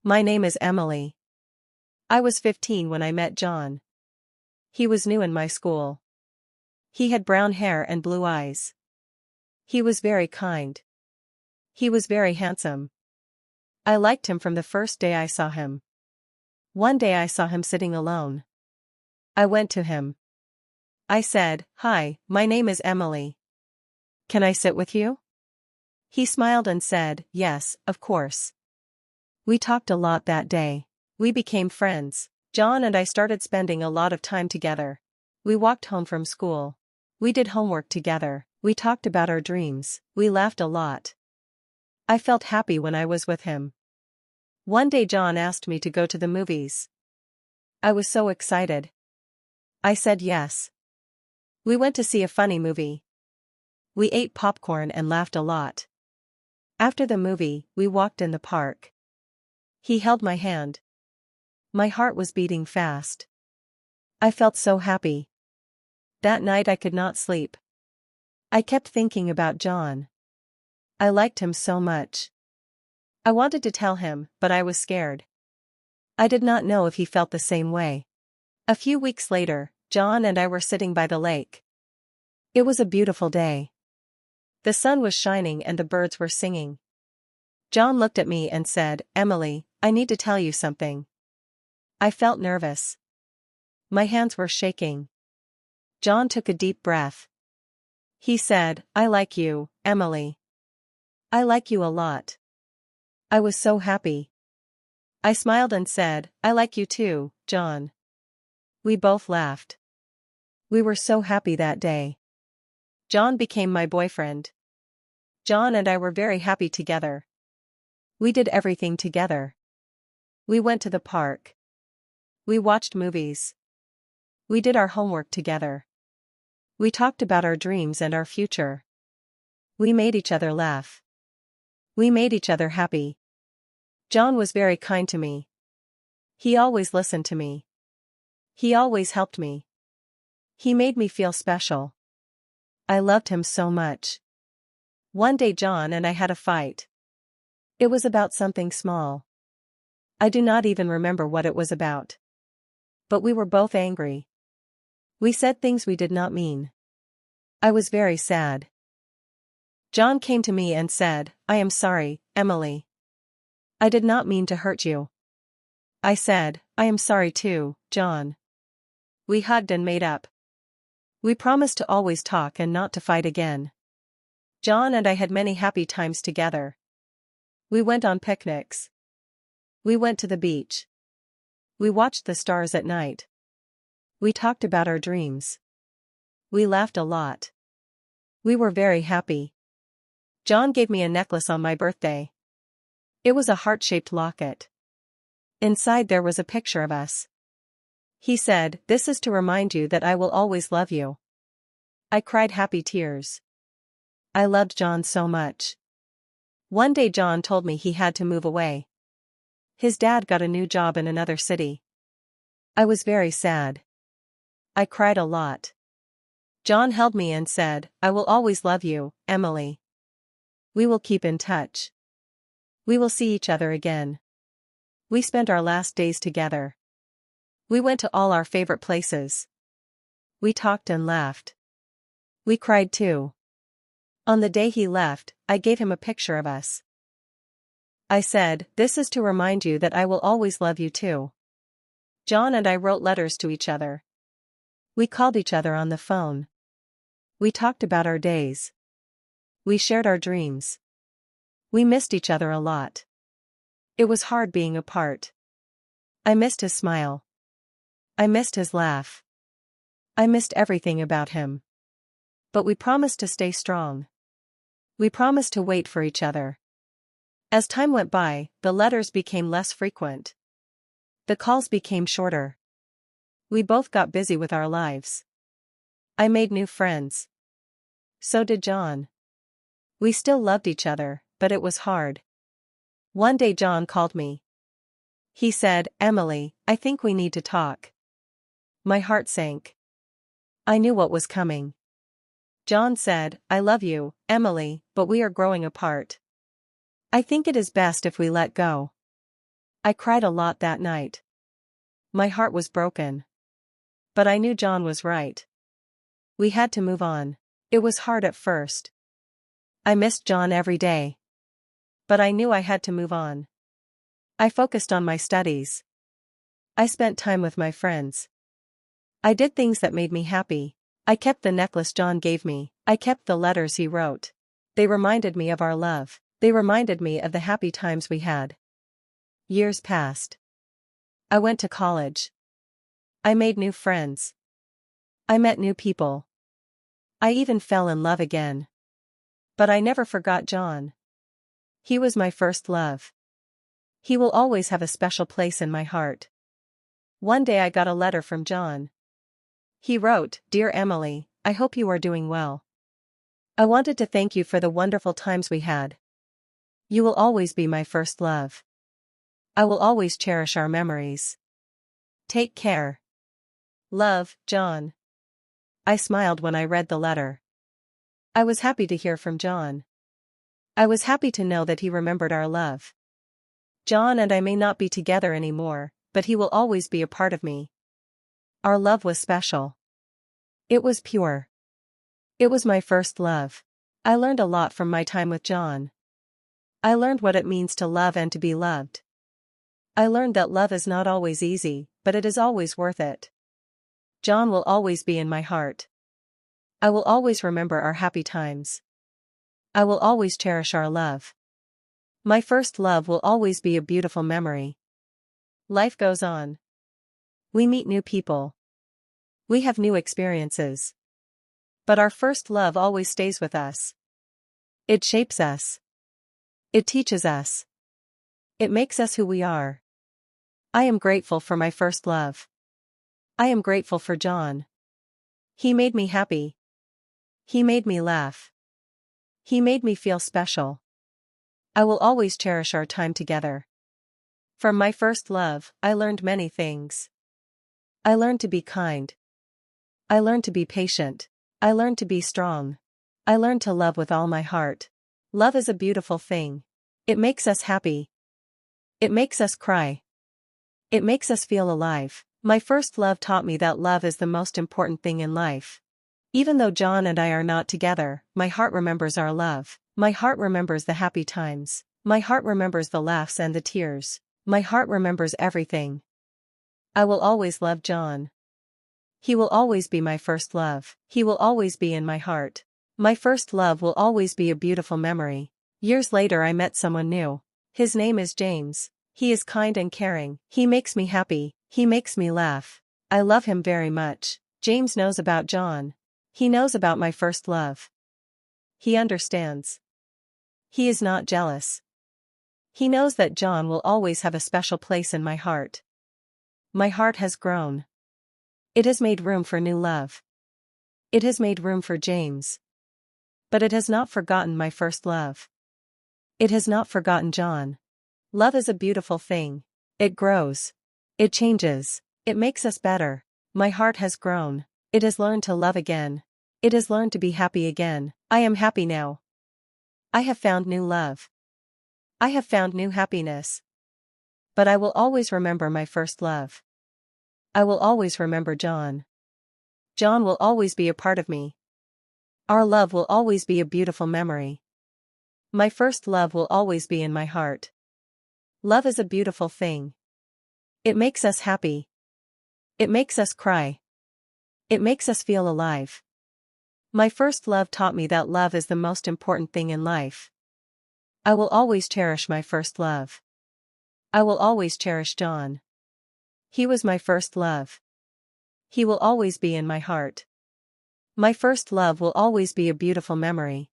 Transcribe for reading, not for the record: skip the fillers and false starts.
My name is Emily. I was 15 when I met John. He was new in my school. He had brown hair and blue eyes. He was very kind. He was very handsome. I liked him from the first day I saw him. One day I saw him sitting alone. I went to him. I said, "Hi, my name is Emily. Can I sit with you?" He smiled and said, "Yes, of course." We talked a lot that day. We became friends. John and I started spending a lot of time together. We walked home from school. We did homework together. We talked about our dreams. We laughed a lot. I felt happy when I was with him. One day John asked me to go to the movies. I was so excited. I said yes. We went to see a funny movie. We ate popcorn and laughed a lot. After the movie, we walked in the park. He held my hand. My heart was beating fast. I felt so happy. That night I could not sleep. I kept thinking about John. I liked him so much. I wanted to tell him, but I was scared. I did not know if he felt the same way. A few weeks later, John and I were sitting by the lake. It was a beautiful day. The sun was shining and the birds were singing. John looked at me and said, "Emily, I need to tell you something." I felt nervous. My hands were shaking. John took a deep breath. He said, "I like you, Emily. I like you a lot." I was so happy. I smiled and said, "I like you too, John." We both laughed. We were so happy that day. John became my boyfriend. John and I were very happy together. We did everything together. We went to the park. We watched movies. We did our homework together. We talked about our dreams and our future. We made each other laugh. We made each other happy. John was very kind to me. He always listened to me. He always helped me. He made me feel special. I loved him so much. One day John and I had a fight. It was about something small. I do not even remember what it was about. But we were both angry. We said things we did not mean. I was very sad. John came to me and said, "I am sorry, Emily. I did not mean to hurt you." I said, "I am sorry too, John." We hugged and made up. We promised to always talk and not to fight again. John and I had many happy times together. We went on picnics. We went to the beach. We watched the stars at night. We talked about our dreams. We laughed a lot. We were very happy. John gave me a necklace on my birthday. It was a heart-shaped locket. Inside there was a picture of us. He said, "This is to remind you that I will always love you." I cried happy tears. I loved John so much. One day John told me he had to move away. His dad got a new job in another city. I was very sad. I cried a lot. John held me and said, "I will always love you, Emily. We will keep in touch. We will see each other again." We spent our last days together. We went to all our favorite places. We talked and laughed. We cried too. On the day he left, I gave him a picture of us. I said, "This is to remind you that I will always love you too." John and I wrote letters to each other. We called each other on the phone. We talked about our days. We shared our dreams. We missed each other a lot. It was hard being apart. I missed his smile. I missed his laugh. I missed everything about him. But we promised to stay strong. We promised to wait for each other. As time went by, the letters became less frequent. The calls became shorter. We both got busy with our lives. I made new friends. So did John. We still loved each other, but it was hard. One day John called me. He said, "Emily, I think we need to talk." My heart sank. I knew what was coming. John said, "I love you, Emily, but we are growing apart. I think it is best if we let go." I cried a lot that night. My heart was broken. But I knew John was right. We had to move on. It was hard at first. I missed John every day. But I knew I had to move on. I focused on my studies. I spent time with my friends. I did things that made me happy. I kept the necklace John gave me. I kept the letters he wrote. They reminded me of our love. They reminded me of the happy times we had. Years passed. I went to college. I made new friends. I met new people. I even fell in love again. But I never forgot John. He was my first love. He will always have a special place in my heart. One day I got a letter from John. He wrote, "Dear Emily, I hope you are doing well. I wanted to thank you for the wonderful times we had. You will always be my first love. I will always cherish our memories. Take care. Love, John." I smiled when I read the letter. I was happy to hear from John. I was happy to know that he remembered our love. John and I may not be together anymore, but he will always be a part of me. Our love was special. It was pure. It was my first love. I learned a lot from my time with John. I learned what it means to love and to be loved. I learned that love is not always easy, but it is always worth it. John will always be in my heart. I will always remember our happy times. I will always cherish our love. My first love will always be a beautiful memory. Life goes on. We meet new people. We have new experiences. But our first love always stays with us. It shapes us. It teaches us. It makes us who we are. I am grateful for my first love. I am grateful for John. He made me happy. He made me laugh. He made me feel special. I will always cherish our time together. From my first love, I learned many things. I learned to be kind. I learned to be patient. I learned to be strong. I learned to love with all my heart. Love is a beautiful thing. It makes us happy. It makes us cry. It makes us feel alive. My first love taught me that love is the most important thing in life. Even though John and I are not together, my heart remembers our love. My heart remembers the happy times. My heart remembers the laughs and the tears. My heart remembers everything. I will always love John. He will always be my first love. He will always be in my heart. My first love will always be a beautiful memory. Years later I met someone new. His name is James. He is kind and caring. He makes me happy. He makes me laugh. I love him very much. James knows about John. He knows about my first love. He understands. He is not jealous. He knows that John will always have a special place in my heart. My heart has grown. It has made room for new love. It has made room for James. But it has not forgotten my first love. It has not forgotten John. Love is a beautiful thing. It grows. It changes. It makes us better. My heart has grown. It has learned to love again. It has learned to be happy again. I am happy now. I have found new love. I have found new happiness. But I will always remember my first love. I will always remember John. John will always be a part of me. Our love will always be a beautiful memory. My first love will always be in my heart. Love is a beautiful thing. It makes us happy. It makes us cry. It makes us feel alive. My first love taught me that love is the most important thing in life. I will always cherish my first love. I will always cherish John. He was my first love. He will always be in my heart. My first love will always be a beautiful memory.